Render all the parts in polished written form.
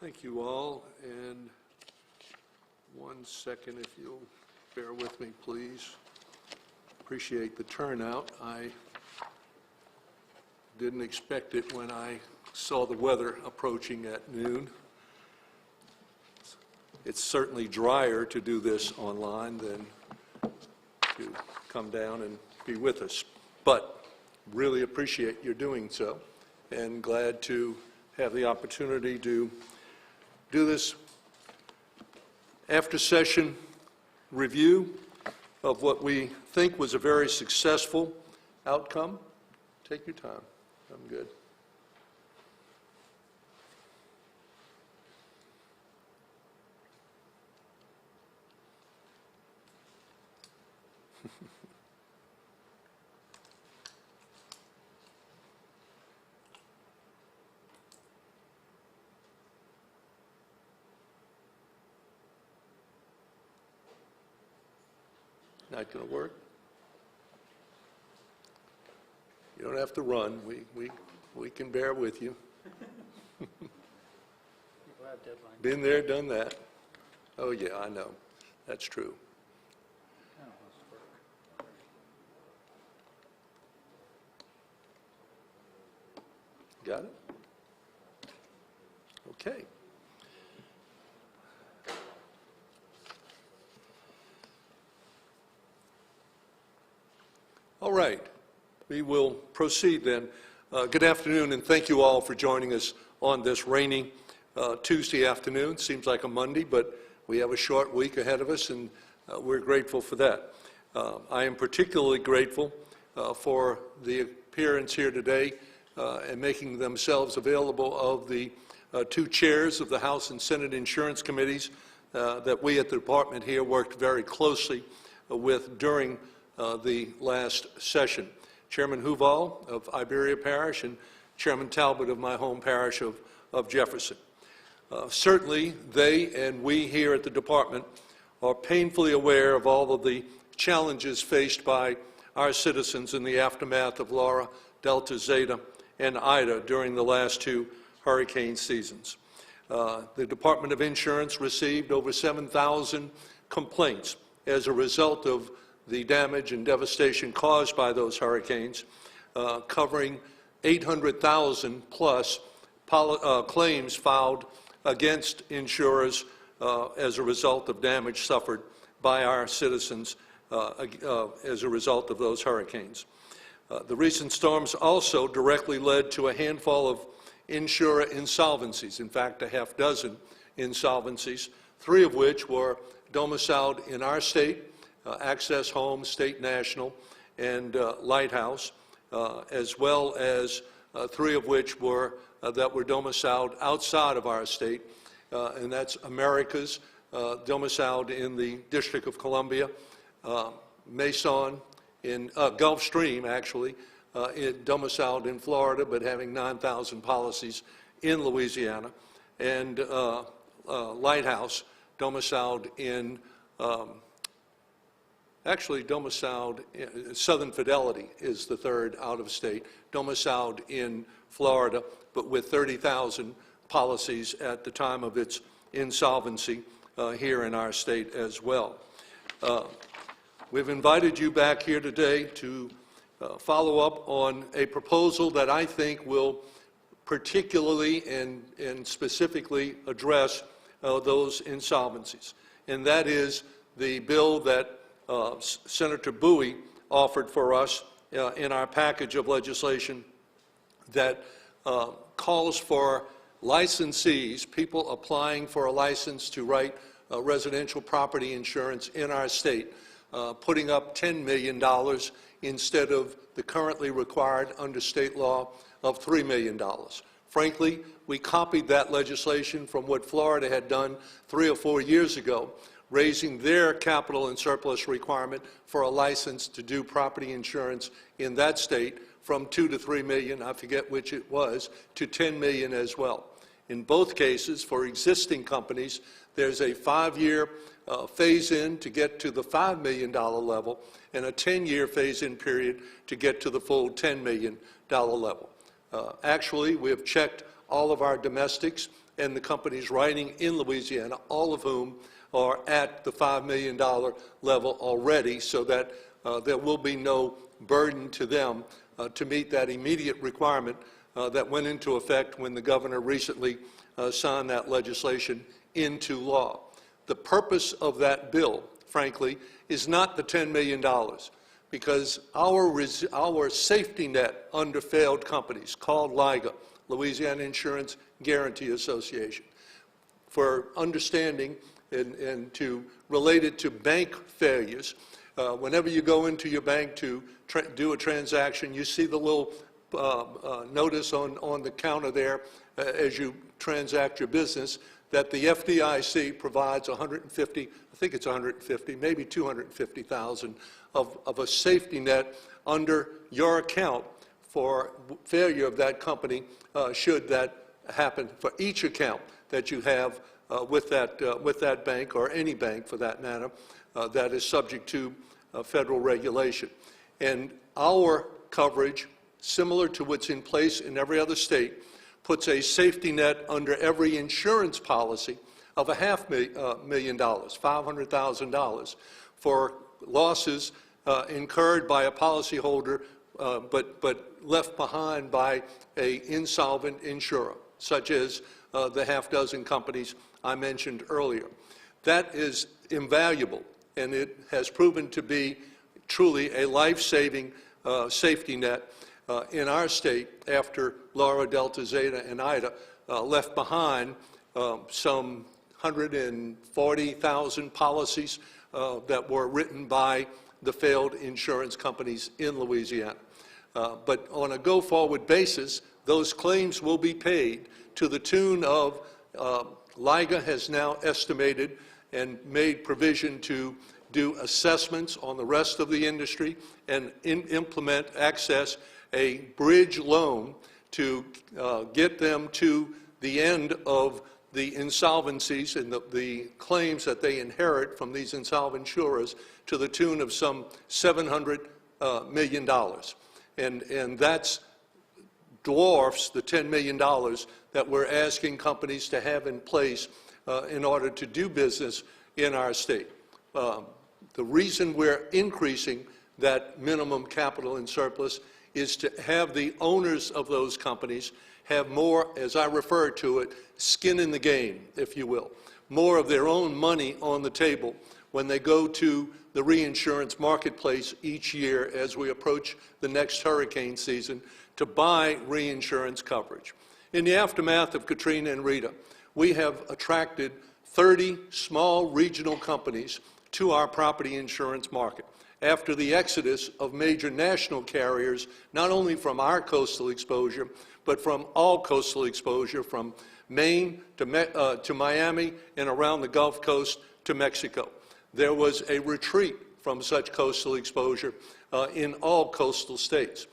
Thank you all, and 1 second if you'll bear with me, please. Appreciate the turnout. I didn't expect it when I saw the weather approaching at noon. It's certainly drier to do this online than to come down and be with us, but really appreciate your doing so, and glad to have the opportunity to do this after-session review of what we think was a very successful outcome. Take your time. I'm good. Not going to work? You don't have to run. We can bear with you. Been there, done that. Oh, yeah, I know. That's true. Got it? Okay. All right, we will proceed then. Good afternoon, and thank you all for joining us on this rainy Tuesday afternoon. Seems like a Monday, but we have a short week ahead of us, and we're grateful for that. I am particularly grateful for the appearance here today and making themselves available of the two chairs of the House and Senate Insurance Committees that we at the department here worked very closely with during the last session. Chairman Huval of Iberia Parish and Chairman Talbot of my home parish of Jefferson. Certainly, they and we here at the department are painfully aware of all of the challenges faced by our citizens in the aftermath of Laura, Delta, Zeta, and Ida during the last two hurricane seasons. The Department of Insurance received over 7,000 complaints as a result of the damage and devastation caused by those hurricanes, covering 800,000 plus claims filed against insurers as a result of damage suffered by our citizens as a result of those hurricanes. The recent storms also directly led to a handful of insurer insolvencies, in fact, a half dozen insolvencies, 3 of which were domiciled in our state, Access Home, State National, and Lighthouse, as well as 3 of which were that were domiciled outside of our state, and that's America's, domiciled in the District of Columbia, Mason in Gulfstream, actually, domiciled in Florida, but having 9,000 policies in Louisiana, and Lighthouse, domiciled in Southern Fidelity is the 3rd out of state, domiciled in Florida, but with 30,000 policies at the time of its insolvency here in our state as well. We've invited you back here today to follow up on a proposal that I think will particularly and specifically address those insolvencies, and that is the bill that Senator Bowie offered for us in our package of legislation that calls for licensees, people applying for a license to write residential property insurance in our state, putting up $10 million instead of the currently required under state law of $3 million. Frankly, we copied that legislation from what Florida had done 3 or 4 years ago, raising their capital and surplus requirement for a license to do property insurance in that state from $2 to $3 million, I forget which it was, to $10 million as well. In both cases, for existing companies, there's a 5-year phase-in to get to the $5 million level and a 10-year phase-in period to get to the full $10 million level. Actually, we have checked all of our domestics and the companies writing in Louisiana, all of whom are at the $5 million level already, so that there will be no burden to them to meet that immediate requirement that went into effect when the governor recently signed that legislation into law. The purpose of that bill, frankly, is not the $10 million, because our safety net under failed companies, called LIGA, Louisiana Insurance Guarantee Association, for understanding and to relate it to bank failures. Whenever you go into your bank to do a transaction, you see the little notice on the counter there as you transact your business that the FDIC provides 150, I think it's 150, maybe 250,000 of a safety net under your account for failure of that company should that happen for each account that you have with that bank, or any bank for that matter, that is subject to federal regulation. And our coverage, similar to what's in place in every other state, puts a safety net under every insurance policy of $500,000, $500,000, for losses incurred by a policyholder but left behind by an insolvent insurer, such as the half dozen companies I mentioned earlier. That is invaluable, and it has proven to be truly a life-saving safety net in our state after Laura, Delta, Zeta, and Ida left behind some 140,000 policies that were written by the failed insurance companies in Louisiana. But on a go-forward basis, those claims will be paid to the tune of, LIGA has now estimated and made provision to do assessments on the rest of the industry and access a bridge loan to get them to the end of the insolvencies and the claims that they inherit from these insolvent insurers to the tune of some $700 million. And that's dwarfs the $10 million that we're asking companies to have in place in order to do business in our state. The reason we're increasing that minimum capital and surplus is to have the owners of those companies have more, as I refer to it, skin in the game, if you will, more of their own money on the table when they go to the reinsurance marketplace each year as we approach the next hurricane season to buy reinsurance coverage. In the aftermath of Katrina and Rita, we have attracted 30 small regional companies to our property insurance market after the exodus of major national carriers, not only from our coastal exposure, but from all coastal exposure, from Maine to Miami and around the Gulf Coast to Mexico. There was a retreat from such coastal exposure in all coastal states.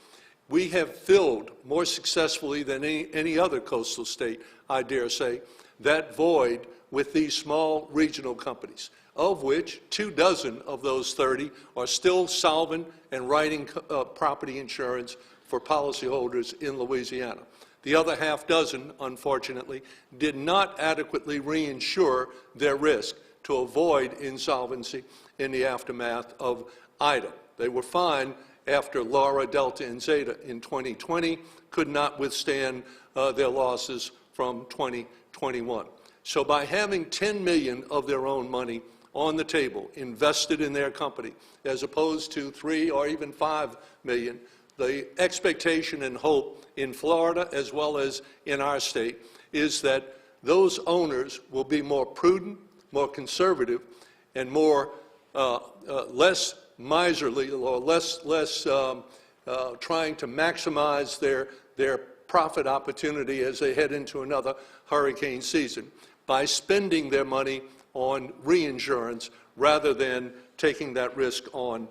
We have filled more successfully than any other coastal state, I dare say, that void with these small regional companies, of which 24 of those 30 are still solvent and writing property insurance for policyholders in Louisiana. The other half dozen, unfortunately, did not adequately reinsure their risk to avoid insolvency in the aftermath of Ida. They were fine after Laura, Delta, and Zeta in 2020, could not withstand their losses from 2021. So by having $10 million of their own money on the table, invested in their company, as opposed to $3 or even $5 million, the expectation and hope in Florida as well as in our state is that those owners will be more prudent, more conservative, and more less miserly, or less trying to maximize their profit opportunity as they head into another hurricane season by spending their money on reinsurance rather than taking that risk on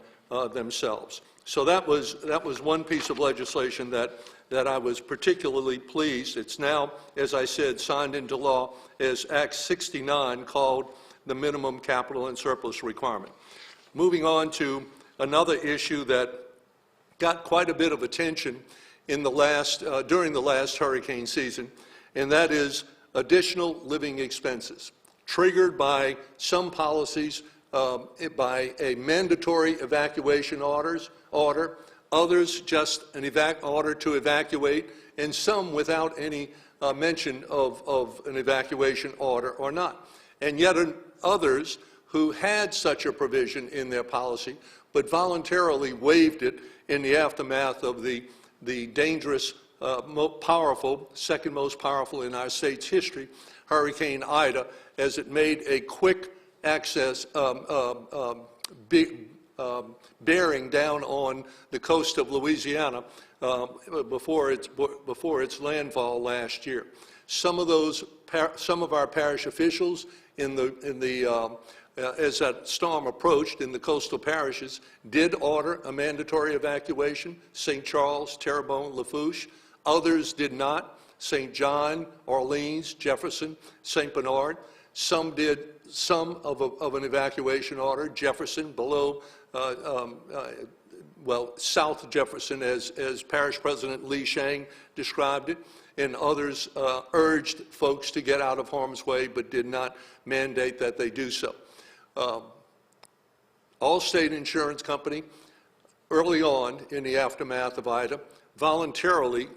themselves. So that was one piece of legislation that I was particularly pleased. It's now, as I said, signed into law as Act 69, called the Minimum Capital and Surplus Requirement. Moving on to another issue that got quite a bit of attention in the during the last hurricane season, and that is additional living expenses triggered by some policies, by a mandatory evacuation order, others just an order to evacuate, and some without any mention of an evacuation order or not. And yet others who had such a provision in their policy but voluntarily waived it in the aftermath of the dangerous, second most powerful in our state's history, Hurricane Ida, as it made a quick access bearing down on the coast of Louisiana before its landfall last year. Some of our parish officials as that storm approached in the coastal parishes did order a mandatory evacuation. St. Charles, Terrebonne, Lafourche. Others did not. St. John, Orleans, Jefferson, St. Bernard. Some did some of an evacuation order. Jefferson below, South Jefferson, as Parish President Lee Shang described it, and others urged folks to get out of harm's way but did not mandate that they do so. Allstate Insurance Company, early on in the aftermath of Ida, voluntarily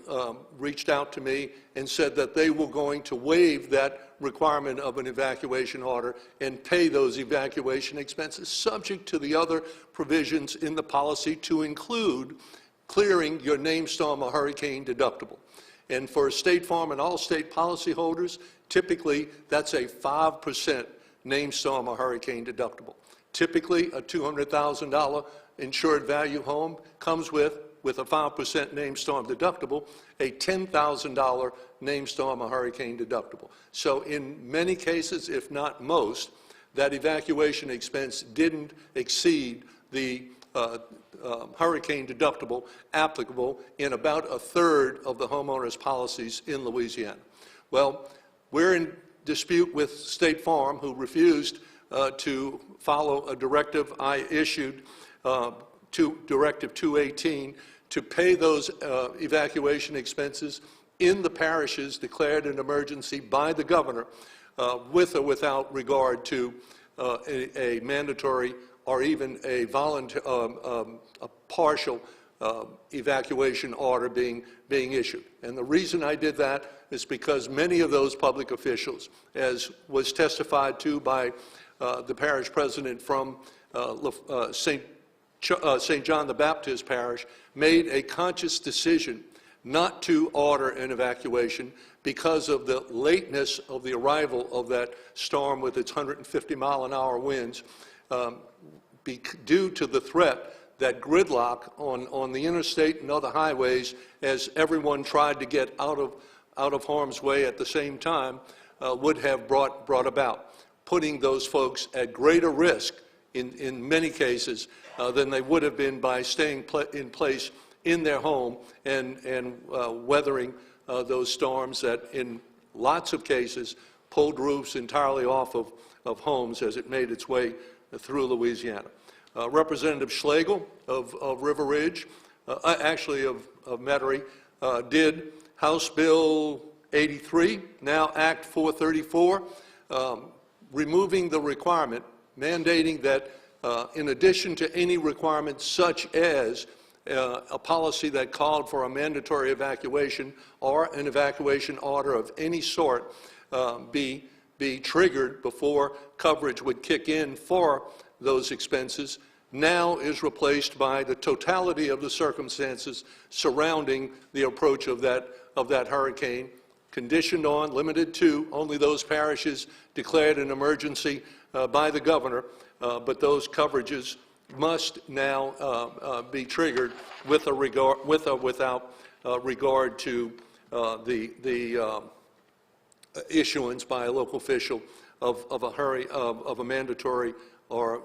reached out to me and said that they were going to waive that requirement of an evacuation order and pay those evacuation expenses, subject to the other provisions in the policy, to include clearing your named storm or hurricane deductible. And for State Farm and Allstate policyholders, typically that's a 5% named storm or hurricane deductible. Typically, a $200,000 insured value home comes with a 5% named storm deductible, a $10,000 named storm or hurricane deductible. So in many cases, if not most, that evacuation expense didn't exceed the hurricane deductible applicable in about a third of the homeowners' policies in Louisiana. Well, we're in dispute with State Farm, who refused to follow a directive I issued, Directive 218, to pay those evacuation expenses in the parishes declared an emergency by the governor, with or without regard to a mandatory or even a partial evacuation order being issued. And the reason I did that is because many of those public officials, as was testified to by the parish president from St. John the Baptist Parish, made a conscious decision not to order an evacuation because of the lateness of the arrival of that storm with its 150-mile-an-hour winds, due to the threat that gridlock on the interstate and other highways, as everyone tried to get out of harm's way at the same time, would have brought about, putting those folks at greater risk in many cases than they would have been by staying in place in their home and weathering those storms that in lots of cases pulled roofs entirely off of homes as it made its way through Louisiana. Representative Schlegel of River Ridge, actually of Metairie, did House Bill 83, now Act 434, removing the requirement, mandating that in addition to any requirements such as a policy that called for a mandatory evacuation or an evacuation order of any sort be triggered before coverage would kick in for those expenses, now is replaced by the totality of the circumstances surrounding the approach of that hurricane, conditioned on, limited to, only those parishes declared an emergency by the governor, but those coverages must now be triggered with or without regard to the issuance by a local official of a mandatory or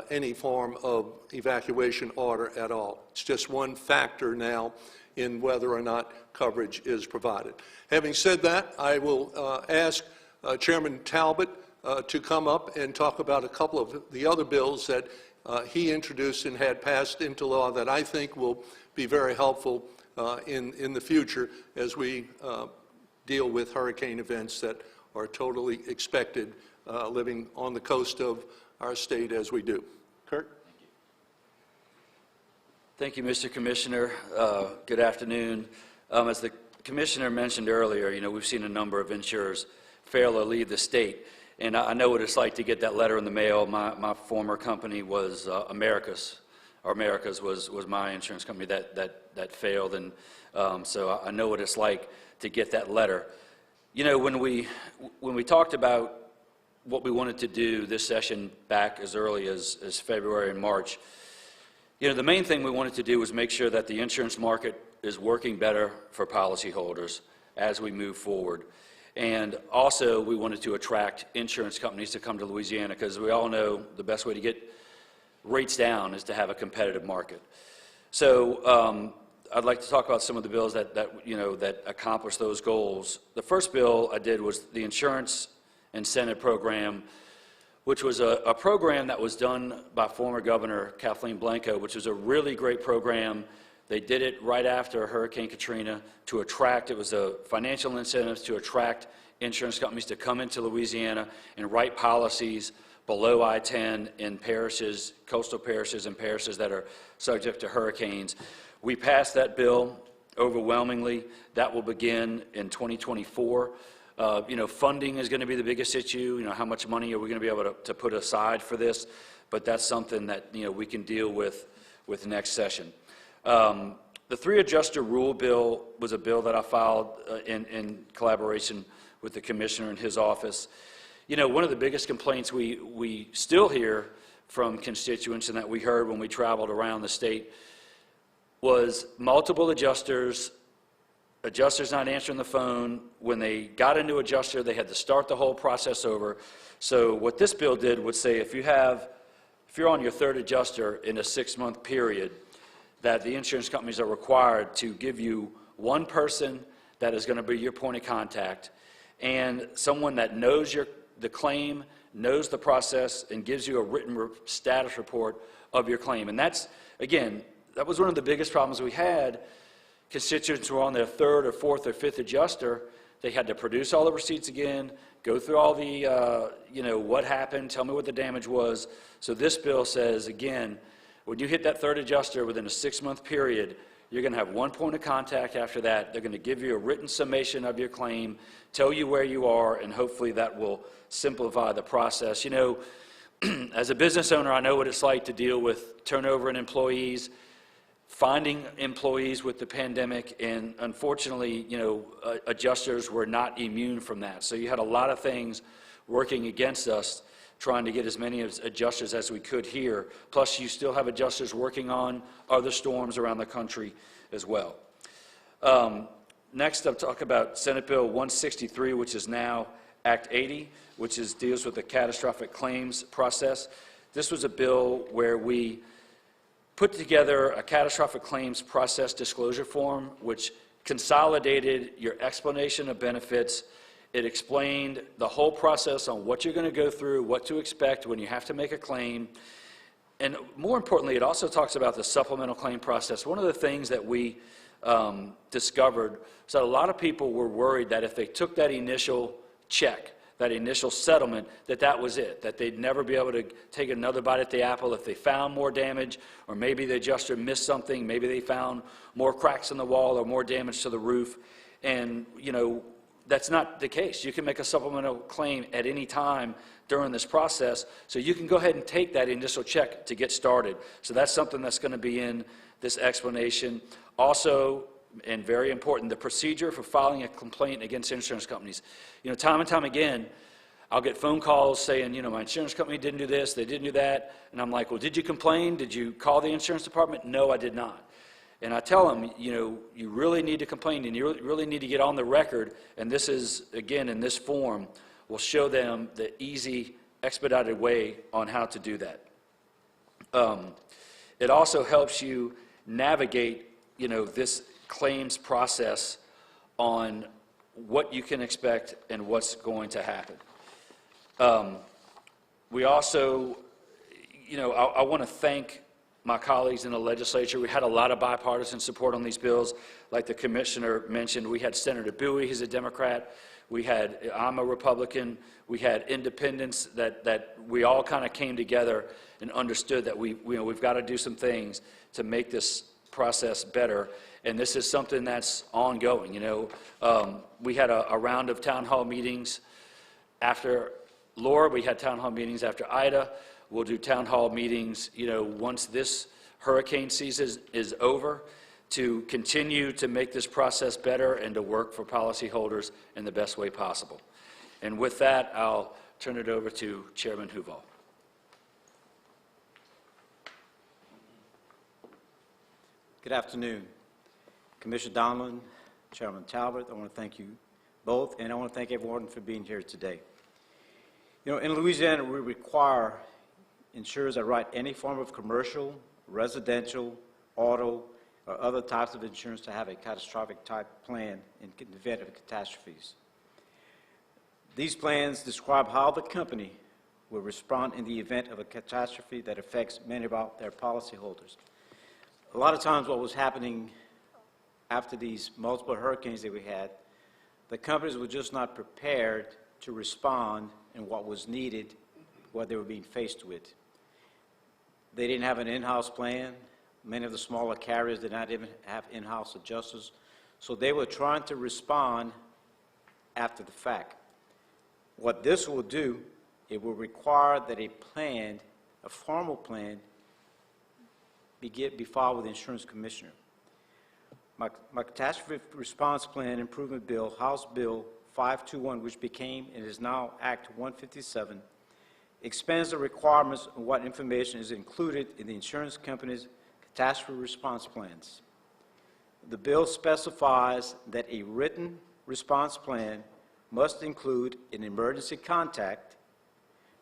any form of evacuation order at all. It's just one factor now in whether or not coverage is provided. Having said that, I will ask Chairman Talbot to come up and talk about a couple of the other bills that he introduced and had passed into law that I think will be very helpful in the future as we deal with hurricane events that are totally expected living on the coast of our state as we do. Kurt? Thank you, Mr. Commissioner. Good afternoon. As the Commissioner mentioned earlier, we've seen a number of insurers fail or leave the state. And I know what it's like to get that letter in the mail. My former company was Americas was my insurance company that failed. And so I know what it's like to get that letter. When we talked about what we wanted to do this session back as early as February and March, the main thing we wanted to do was make sure that the insurance market is working better for policyholders as we move forward. And also, we wanted to attract insurance companies to come to Louisiana, because we all know the best way to get rates down is to have a competitive market. So I'd like to talk about some of the bills that accomplish those goals. The first bill I did was the Insurance Incentive Program, which was a program that was done by former Governor Kathleen Blanco, which was a really great program. They did it right after Hurricane Katrina to attract, it was a financial incentives to attract insurance companies to come into Louisiana and write policies below I-10 in parishes, coastal parishes and parishes that are subject to hurricanes. We passed that bill overwhelmingly. That will begin in 2024. Funding is going to be the biggest issue. How much money are we going to be able to put aside for this? But that's something that we can deal with next session. The three-adjuster rule bill was a bill that I filed in collaboration with the commissioner in his office. One of the biggest complaints we still hear from constituents and that we heard when we traveled around the state was multiple adjusters not answering the phone. When they got a new adjuster, they had to start the whole process over. So what this bill did would say if you're on your third adjuster in a 6-month period, that the insurance companies are required to give you one person that is going to be your point of contact and someone that knows the claim, knows the process, and gives you a written status report of your claim. And that's, again, that was one of the biggest problems we had. Constituents were on their third or fourth or fifth adjuster. They had to produce all the receipts again, go through all the, what happened, tell me what the damage was. So this bill says, again, when you hit that third adjuster within a 6-month period, you're going to have one point of contact after that. They're going to give you a written summation of your claim, tell you where you are, and hopefully that will simplify the process. As a business owner, I know what it's like to deal with turnover in employees, finding employees with the pandemic, and unfortunately, adjusters were not immune from that. So you had a lot of things working against us, trying to get as many adjusters as we could here. Plus, you still have adjusters working on other storms around the country as well. Next, I'll talk about Senate Bill 163, which is now Act 80, which deals with the catastrophic claims process. This was a bill where we put together a catastrophic claims process disclosure form, which consolidated your explanation of benefits. It explained the whole process on what you're going to go through, what to expect when you have to make a claim. And more importantly, it also talks about the supplemental claim process. One of the things that we discovered was that a lot of people were worried that if they took that initial check, that initial settlement, that was it, that they'd never be able to take another bite at the apple if they found more damage, or maybe the adjuster missed something, maybe they found more cracks in the wall or more damage to the roof. And, that's not the case. You can make a supplemental claim at any time during this process, so you can go ahead and take that initial check to get started. So that's something that's going to be in this explanation. Also, and very important, the procedure for filing a complaint against insurance companies. Time and time again, I'll get phone calls saying, my insurance company didn't do this, they didn't do that, and I'm like, well, did you complain? Did you call the insurance department? No, I did not. And I tell them, you really need to complain, and you really need to get on the record, and this is, again, in this form, will show them the easy, expedited way on how to do that. It also helps you navigate, this claims process on what you can expect and what's going to happen. We also, I want to thank my colleagues in the legislature. We had a lot of bipartisan support on these bills. Like the commissioner mentioned, we had Senator Bowie, he's a Democrat. I'm a Republican, we had independents that we all kind of came together and understood that we've got to do some things to make this process better. And this is something that's ongoing. We had a round of town hall meetings after Laura. We had town hall meetings after Ida. We'll do town hall meetings, once this hurricane season is over, to continue to make this process better and to work for policyholders in the best way possible. And with that, I'll turn it over to Chairman Huval. Good afternoon. Commissioner Donlin, Chairman Talbot, I want to thank you both, and I want to thank everyone for being here today. In Louisiana, we require insurers that write any form of commercial, residential, auto, or other types of insurance to have a catastrophic type plan in the event of catastrophes. These plans describe how the company will respond in the event of a catastrophe that affects many of their policyholders. A lot of times what was happening after these multiple hurricanes that we had, the companies were just not prepared to respond in what was needed, what they were being faced with. They didn't have an in-house plan. Many of the smaller carriers did not even have in-house adjusters. So they were trying to respond after the fact. What this will do, it will require that a formal plan, be filed with the insurance commissioner. My catastrophe response plan improvement bill, House Bill 521, which became and is now Act 157, expands the requirements of what information is included in the insurance company's catastrophe response plans. The bill specifies that a written response plan must include an emergency contact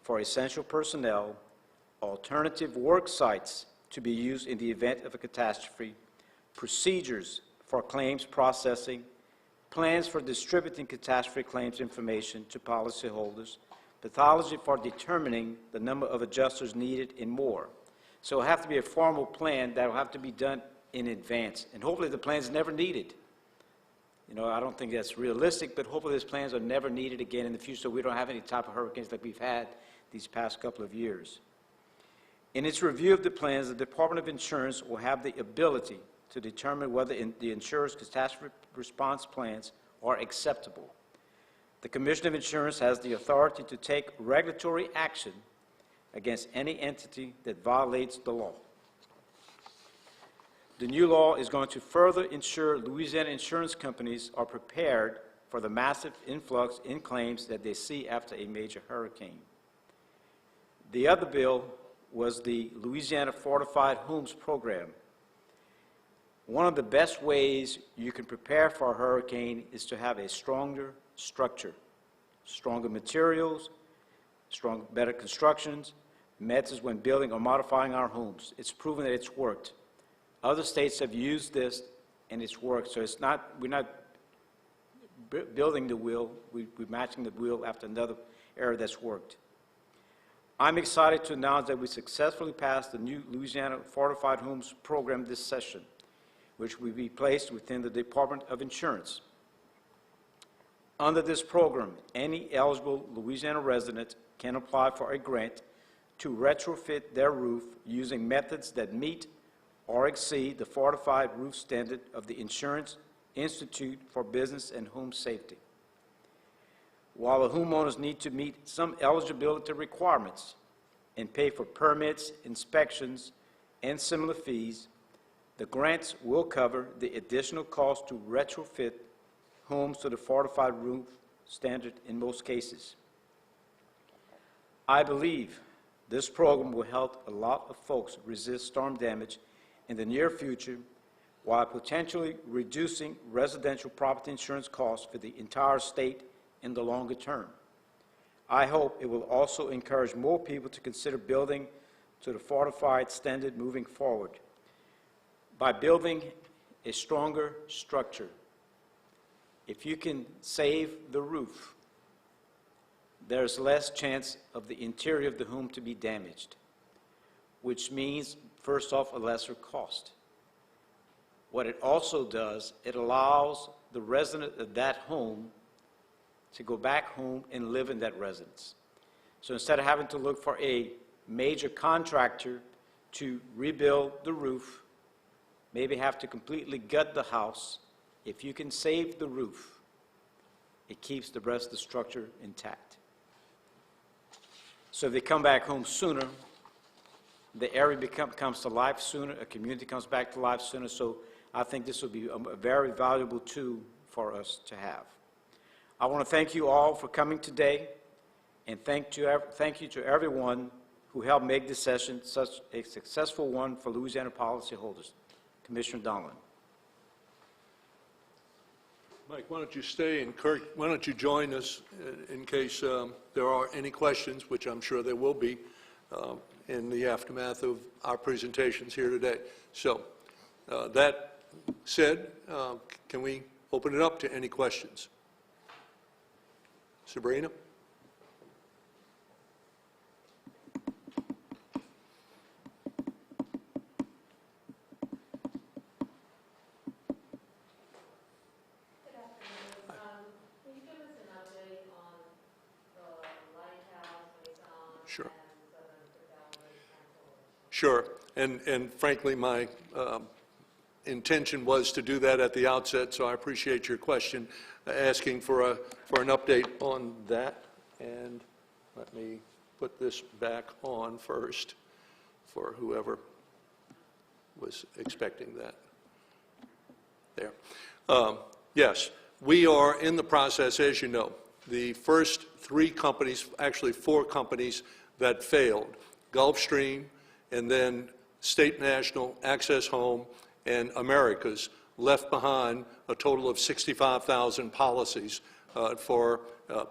for essential personnel, alternative work sites to be used in the event of a catastrophe, procedures for claims processing, plans for distributing catastrophe claims information to policyholders, pathology for determining the number of adjusters needed, and more. So it will have to be a formal plan that will have to be done in advance. And hopefully the plan's never needed. I don't think that's realistic, but hopefully these plans are never needed again in the future, so we don't have any type of hurricanes like we've had these past couple of years. In its review of the plans, the Department of Insurance will have the ability to determine whether the insurer's catastrophe response plans are acceptable. The Commissioner of Insurance has the authority to take regulatory action against any entity that violates the law. The new law is going to further ensure Louisiana insurance companies are prepared for the massive influx in claims that they see after a major hurricane. The other bill was the Louisiana Fortified Homes program. One of the best ways you can prepare for a hurricane is to have a stronger structure, stronger materials, better constructions, methods when building or modifying our homes. It's proven that it's worked. Other states have used this and it's worked. So we're not building the wheel, we're matching the wheel after another area that's worked. I'm excited to announce that we successfully passed the new Louisiana Fortified Homes program this session, which will be placed within the Department of Insurance. Under this program, any eligible Louisiana resident can apply for a grant to retrofit their roof using methods that meet or exceed the fortified roof standard of the Insurance Institute for Business and Home Safety. While the homeowners need to meet some eligibility requirements and pay for permits, inspections, and similar fees, the grants will cover the additional cost to retrofit homes to the fortified roof standard in most cases. I believe this program will help a lot of folks resist storm damage in the near future while potentially reducing residential property insurance costs for the entire state in the longer term. I hope it will also encourage more people to consider building to the fortified standard moving forward. By building a stronger structure, if you can save the roof, there's less chance of the interior of the home to be damaged, which means, first off, a lesser cost. What it also does, it allows the resident of that home to go back home and live in that residence. So instead of having to look for a major contractor to rebuild the roof, maybe have to completely gut the house, if you can save the roof, it keeps the rest of the structure intact. So if they come back home sooner, the area comes to life sooner, a community comes back to life sooner, so I think this will be a very valuable tool for us to have. I want to thank you all for coming today, and thank you to everyone who helped make this session such a successful one for Louisiana policyholders. Commissioner Donlin. Mike, why don't you stay, and Kirk, why don't you join us in case there are any questions, which I'm sure there will be in the aftermath of our presentations here today. So that said, can we open it up to any questions? Sabrina? Sure. Sure, and frankly, my intention was to do that at the outset, so I appreciate your question, asking for an update on that. And let me put this back on first for whoever was expecting that. There. Yes, we are in the process, as you know. The first three companies, actually four companies that failed, Gulfstream, and then State National, Access Home, and Americas, left behind a total of 65,000 policies for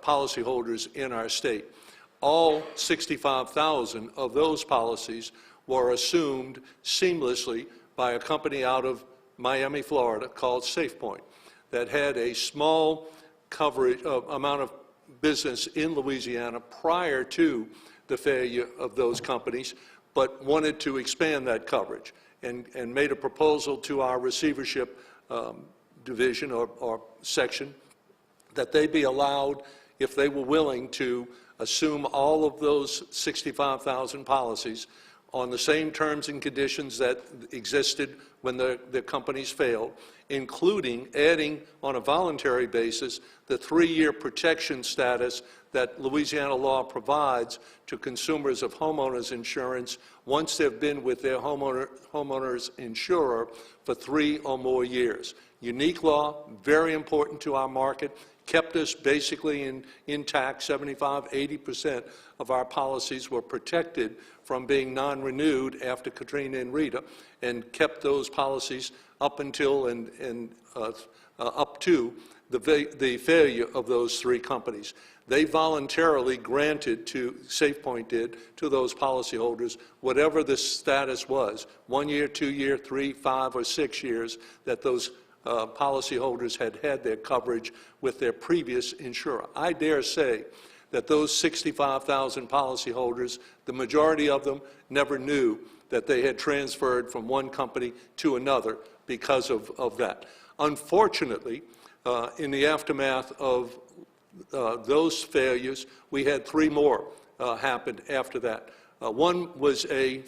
policyholders in our state. All 65,000 of those policies were assumed seamlessly by a company out of Miami, Florida, called SafePoint, that had a small coverage amount of business in Louisiana prior to the failure of those companies, but wanted to expand that coverage and made a proposal to our receivership division or section that they be allowed, if they were willing, to assume all of those 65,000 policies on the same terms and conditions that existed when the companies failed, including adding on a voluntary basis the 3-year protection status that Louisiana law provides to consumers of homeowners insurance once they've been with their homeowners insurer for 3 or more years. Unique law, very important to our market, kept us basically intact. 75–80% of our policies were protected from being non-renewed after Katrina and Rita, and kept those policies up until up to the failure of those 3 companies. They voluntarily granted to, SafePoint did, to those policyholders whatever the status was, 1 year, 2 year, 3, 5, or 6 years that those policyholders had their coverage with their previous insurer. I dare say that those 65,000 policyholders, the majority of them never knew that they had transferred from one company to another because of that. Unfortunately, in the aftermath of those failures, we had 3 more happen after that. One was a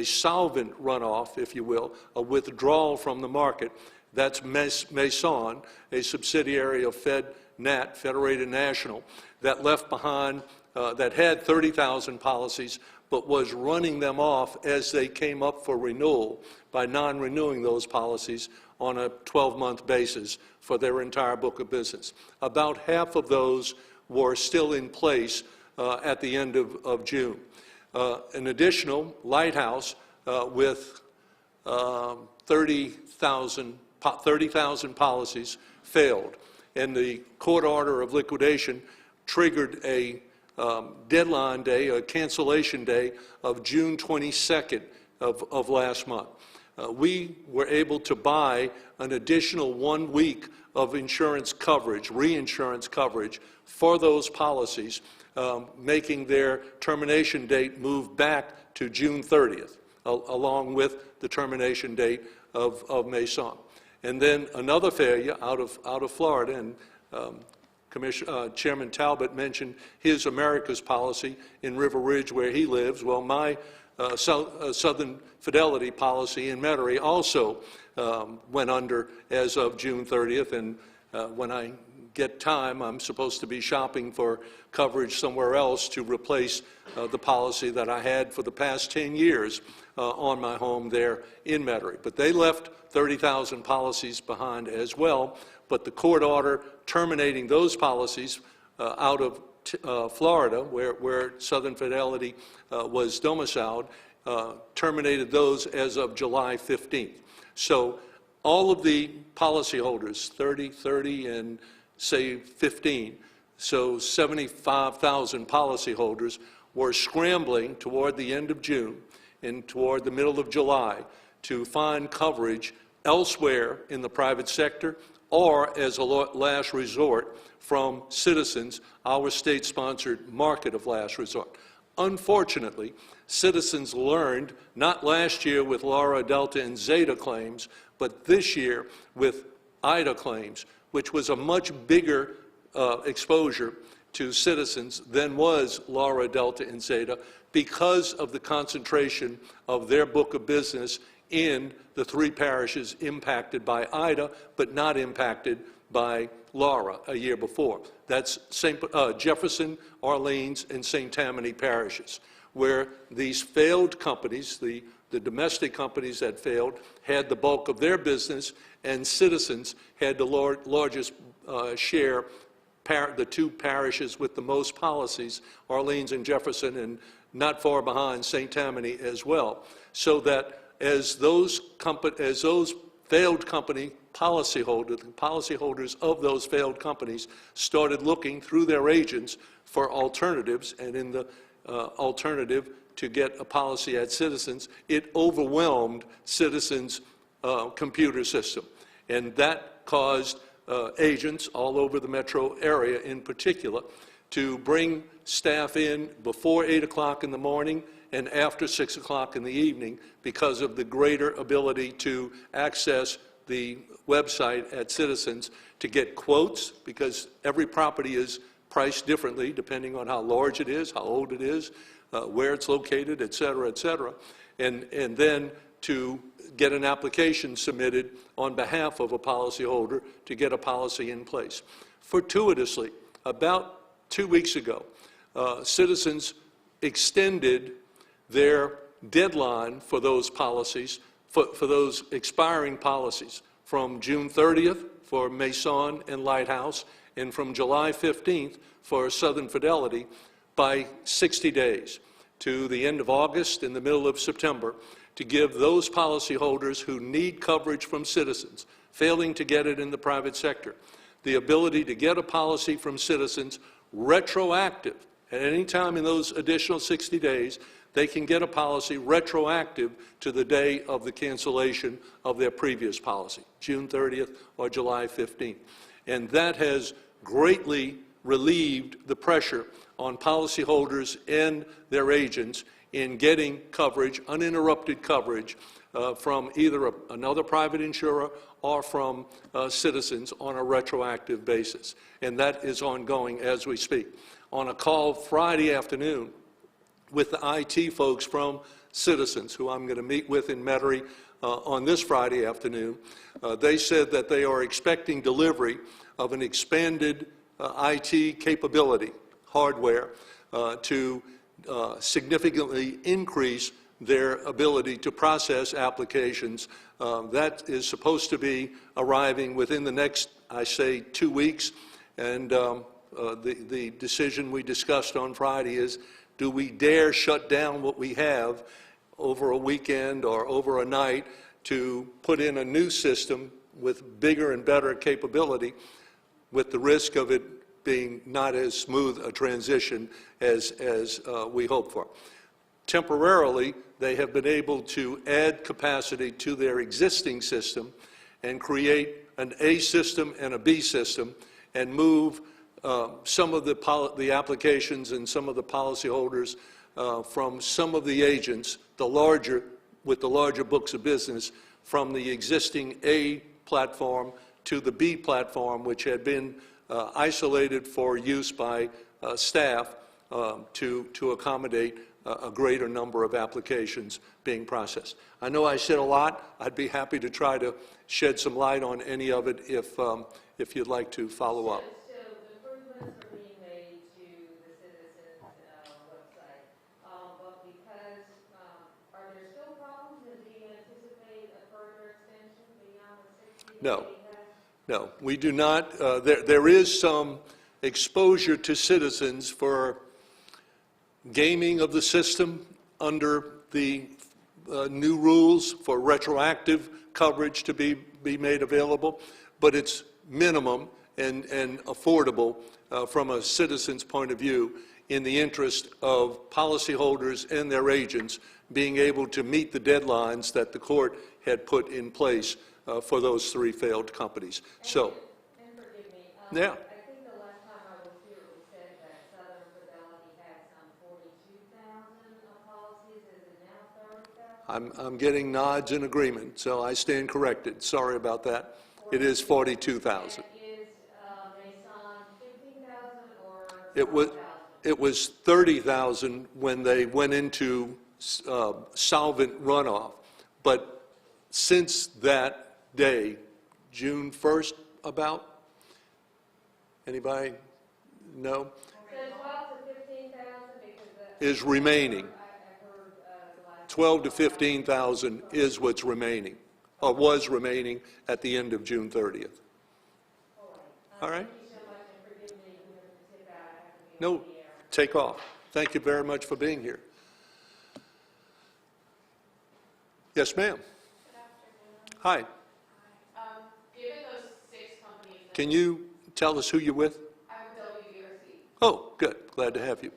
solvent runoff, if you will, a withdrawal from the market. That's Maison, a subsidiary of FedNat, Federated National, that left behind, that had 30,000 policies, but was running them off as they came up for renewal by non-renewing those policies on a 12-month basis for their entire book of business. About half of those were still in place at the end of June. An additional Lighthouse with 30,000 policies failed, and the court order of liquidation triggered a deadline day, a cancellation day of June 22nd of last month. We were able to buy an additional 1 week of insurance coverage, reinsurance coverage, for those policies, making their termination date move back to June 30th, along with the termination date of Maison. And then another failure out of Florida, and Chairman Talbot mentioned his America's policy in River Ridge where he lives. Well, my Southern Fidelity policy in Metairie also went under as of June 30th, and when I get time, I'm supposed to be shopping for coverage somewhere else to replace the policy that I had for the past 10 years on my home there in Metairie. But they left 30,000 policies behind as well, but the court order terminating those policies out of Florida, where Southern Fidelity was domiciled, terminated those as of July 15th. So all of the policyholders, 30, and say 15, so 75,000 policyholders were scrambling toward the end of June and toward the middle of July to find coverage elsewhere in the private sector or as a last resort from Citizens, our state-sponsored market of last resort. Unfortunately, Citizens learned, not last year with Laura, Delta, and Zeta claims, but this year with Ida claims, which was a much bigger exposure to Citizens than was Laura, Delta, and Zeta because of the concentration of their book of business in the 3 parishes impacted by Ida, but not impacted by Laura a year before. That's Jefferson, Orleans, and St. Tammany parishes, where these failed companies, the domestic companies that failed, had the bulk of their business, and Citizens had the largest share, the 2 parishes with the most policies, Orleans and Jefferson, and not far behind St. Tammany as well. So that as those failed company policyholders of those failed companies started looking through their agents for alternatives, and in the alternative to get a policy at Citizens, it overwhelmed Citizens' computer system. And that caused agents all over the metro area in particular to bring staff in before 8 o'clock in the morning and after 6 o'clock in the evening because of the greater ability to access the website at Citizens to get quotes, because every property is priced differently depending on how large it is, how old it is, where it's located, et cetera, and then to get an application submitted on behalf of a policyholder to get a policy in place. Fortuitously, about 2 weeks ago, Citizens extended their deadline for those policies, for those expiring policies, from June 30th for Maison and Lighthouse, and from July 15th for Southern Fidelity, by 60 days to the end of August and the middle of September, to give those policyholders who need coverage from Citizens, failing to get it in the private sector, the ability to get a policy from Citizens retroactive. At any time in those additional 60 days, they can get a policy retroactive to the day of the cancellation of their previous policy, June 30th or July 15th. And that has greatly relieved the pressure on policyholders and their agents in getting coverage, uninterrupted coverage, from either another private insurer or from Citizens on a retroactive basis. And that is ongoing as we speak. On a call Friday afternoon with the IT folks from Citizens, who I'm going to meet with in Metairie on this Friday afternoon, they said that they are expecting delivery of an expanded IT capability, hardware, to significantly increase their ability to process applications. That is supposed to be arriving within the next, I say, 2 weeks. And the decision we discussed on Friday is, do we dare shut down what we have over a weekend or over a night to put in a new system with bigger and better capability, with the risk of it being not as smooth a transition as we hope for? Temporarily, they have been able to add capacity to their existing system and create an A system and a B system, and move some of the applications and some of the policyholders from some of the agents, with the larger books of business, from the existing A platform to the B platform, which had been isolated for use by staff to accommodate a greater number of applications being processed. I know I said a lot. I'd be happy to try to shed some light on any of it if you'd like to follow up. So improvements are being made to the citizens' website, but because, are there still problems, and do you anticipate a further extension beyond the 60 days? No. No, we do not. There is some exposure to citizens for gaming of the system under the new rules for retroactive coverage to be made available, but it's minimum and affordable from a citizen's point of view in the interest of policyholders and their agents being able to meet the deadlines that the court had put in place for those 3 failed companies. So, And forgive me, yeah. I think the last time I was here, it was said that Southern Fidelity had some 42,000 policies. Is it now 30,000? I'm getting nods in agreement, so I stand corrected. Sorry about that. It is 42,000. Is Maison 15,000 or It was 30,000 when they went into solvent runoff, but since that day, June 1st about? Anybody know? So 12 to 15,000 because Is remaining. I heard the last 12 to 15,000 is what's remaining, or was remaining at the end of June 30th. All right? Thank you so much, and forgive me, we have to tip out. I have to be No, on the air. take off. Thank you very much for being here. Yes, ma'am. Hi. Given those 6 companies, Can you tell us who you're with? I'm WBRC. Oh, good. Glad to have you.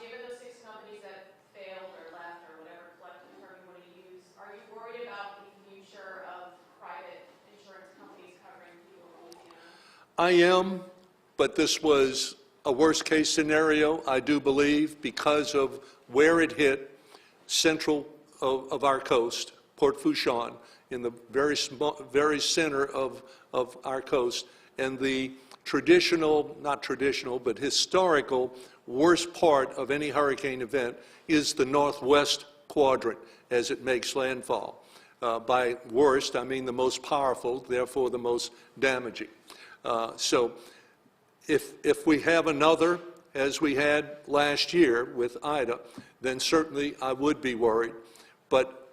Given those 6 companies that failed or left or whatever collective term you want to use, are you worried about the future of private insurance companies covering people in Louisiana? I am, but this was a worst-case scenario, I do believe, because of where it hit, central of our coast, Port Fourchon, in the very center of our coast, and the traditional, not traditional, but historical worst part of any hurricane event is the northwest quadrant as it makes landfall. By worst, I mean the most powerful, therefore the most damaging. So if we have another, as we had last year with Ida, then certainly I would be worried. But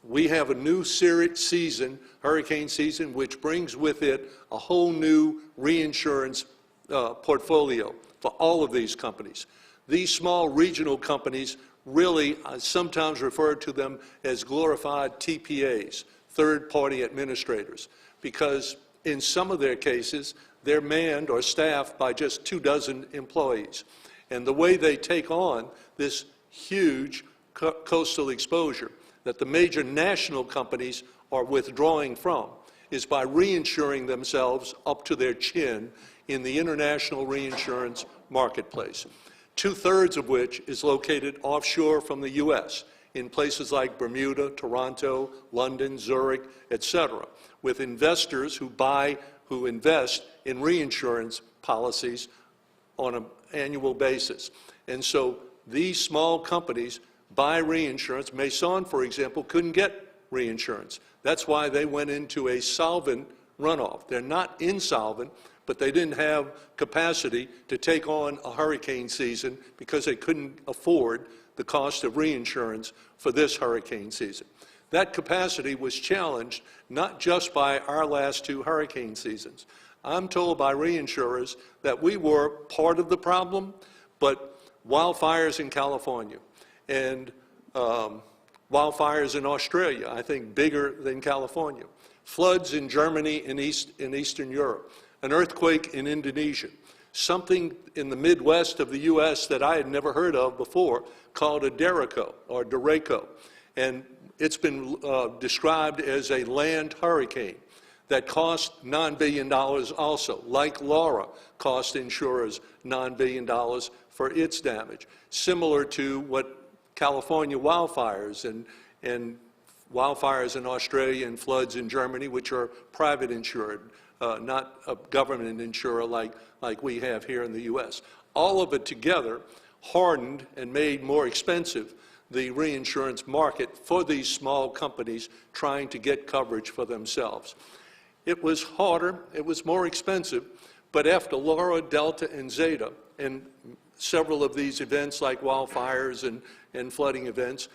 we have a new season, hurricane season, which brings with it a whole new reinsurance portfolio for all of these companies. These small regional companies really, I sometimes refer to them as glorified TPAs, third-party administrators, because in some of their cases, they're manned or staffed by just 24 employees. And the way they take on this huge coastal exposure that the major national companies are withdrawing from is by reinsuring themselves up to their chin in the international reinsurance marketplace, 2/3 of which is located offshore from the U.S. in places like Bermuda, Toronto, London, Zurich, etc., with investors who invest in reinsurance policies on an annual basis. And so these small companies buy reinsurance. Maison, for example, couldn't get reinsurance. That's why they went into a solvent runoff. They're not insolvent, but they didn't have capacity to take on a hurricane season because they couldn't afford the cost of reinsurance for this hurricane season. That capacity was challenged not just by our last 2 hurricane seasons. I'm told by reinsurers that we were part of the problem, but wildfires in California and wildfires in Australia, I think bigger than California, floods in Germany and Eastern Europe, an earthquake in Indonesia, something in the Midwest of the U.S. that I had never heard of before called a derecho. And it's been described as a land hurricane that cost $9 billion also, like Laura cost insurers $9 billion for its damage, similar to what California wildfires and wildfires in Australia and floods in Germany, which are private insured, not a government insurer like we have here in the U.S. All of it together hardened and made more expensive the reinsurance market for these small companies trying to get coverage for themselves. It was harder, it was more expensive, but after Laura, Delta, and Zeta, and several of these events like wildfires and flooding events,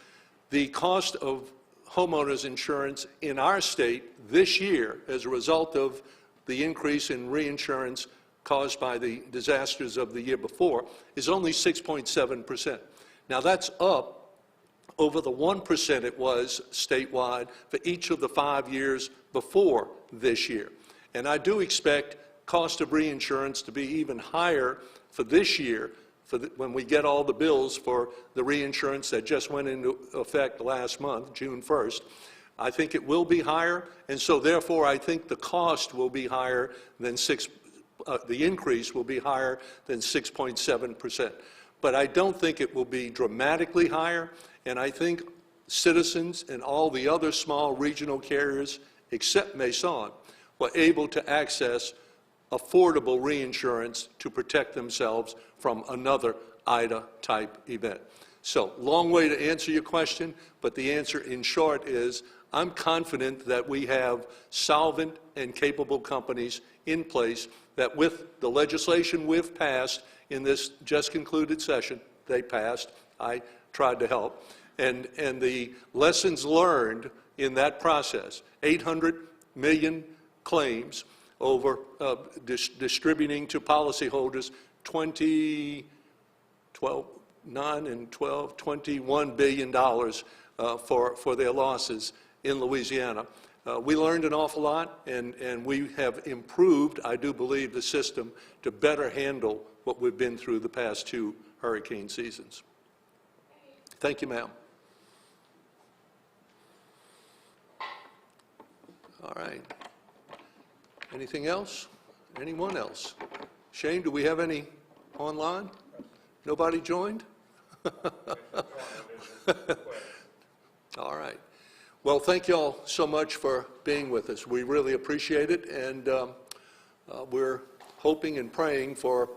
the cost of homeowners insurance in our state this year, as a result of the increase in reinsurance caused by the disasters of the year before, is only 6.7%. Now that's up over the 1% it was statewide for each of the 5 years before this year. And I do expect cost of reinsurance to be even higher for this year when we get all the bills for the reinsurance that just went into effect last month, June 1st. I think it will be higher, and so therefore I think the cost will be higher than the increase will be higher than 6.7%. But I don't think it will be dramatically higher, and I think Citizens and all the other small regional carriers, except Maison, were able to access affordable reinsurance to protect themselves from another Ida-type event. So, long way to answer your question, but the answer in short is I'm confident that we have solvent and capable companies in place that with the legislation we've passed in this just concluded session, they passed, I tried to help, and the lessons learned in that process, 800 million claims over distributing to policyholders $21 billion for their losses in Louisiana. We learned an awful lot, and we have improved, I do believe, the system to better handle what we've been through the past 2 hurricane seasons. Thank you, ma'am. All right. Anything else? Anyone else? Shane, do we have any online? Nobody joined? All right. Well, thank you all so much for being with us. We really appreciate it, and we're hoping and praying for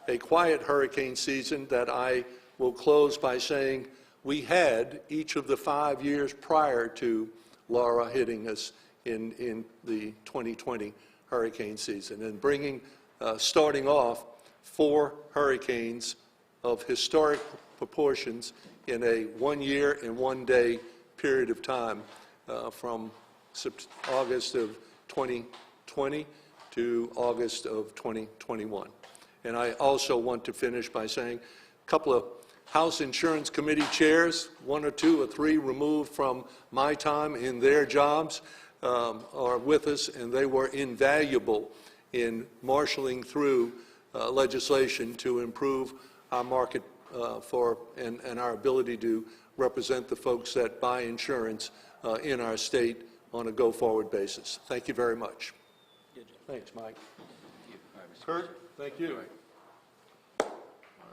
a quiet hurricane season that I will close by saying we had each of the 5 years prior to Laura hitting us in the 2020 hurricane season, and starting off 4 hurricanes of historic proportions in a 1 year and 1 day period of time from August of 2020 to August of 2021. And I also want to finish by saying a couple of House Insurance Committee chairs, 1 or 2 or 3 removed from my time in their jobs, are with us, and they were invaluable in marshaling through legislation to improve our market and our ability to represent the folks that buy insurance in our state on a go-forward basis. Thank you very much. Thanks, Mike. Kurt, thank you. All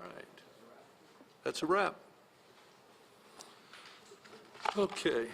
right. That's a wrap. Okay.